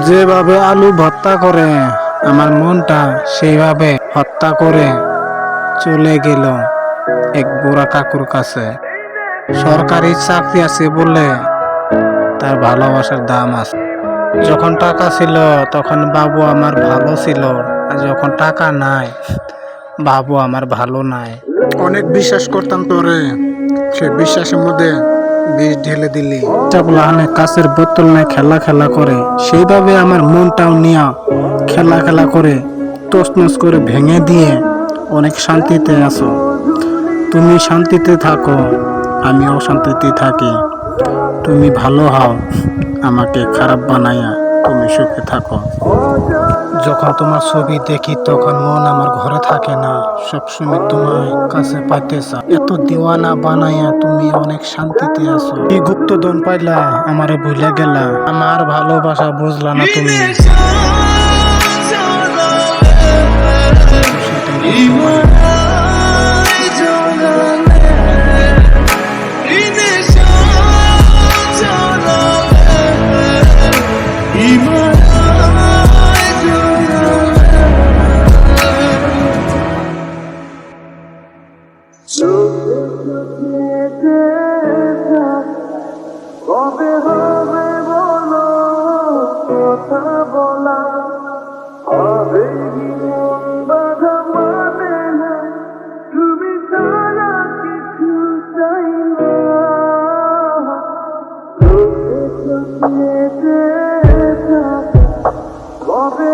যেভাবে আলু ভর্তা করে আমার মনটা সেইভাবে হত্যা করে চলে গেল এক বুড়া কাকুর কাছে। সরকারি চাকরি আছে বলে তার ভালোবাসার দাম আছে। যখন টাকা ছিল তখন বাবু আমার ভালো ছিল, আর যখন টাকা নাই বাবু আমার ভালো নাই। অনেক বিশ্বাস করতাম তোরে, সে বিশ্বাসের মধ্যে বিষ ঢেলে দিলি। চাগুলো অনেক কাছের বোতল নিয়ে খেলা খেলা করে, সেইভাবে আমার মনটাও নিয়ে খেলা খেলা করে তছনছ করে ভেঙে দিয়ে অনেক শান্তিতে আছো। তুমি শান্তিতে থাকো, আমি অশান্তিতে থাকি। তুমি ভালো হও, আমাকে খারাপ বানাইয়া তুমি সুখে থাকো। যখন তোমার ছবি দেখি তখন মন আমার ঘরে থাকে না, সবসময় তোমার কাছে পাইতে চাই। এত দিওয়ানা বানাইয়া তুমি অনেক শান্তিতে আছো। কি গুপ্তধন পাইলা আমারে ভুলে গেলা, আমার ভালোবাসা বুঝলা না তুমি। সেটাই বুঝতে পারি না। কবে হবে বলো কথা বলা, হবে কি মন বাধা মানে না, তুমি ছাড়া কিছু চাই না। চোখে চোখে দেখা কবে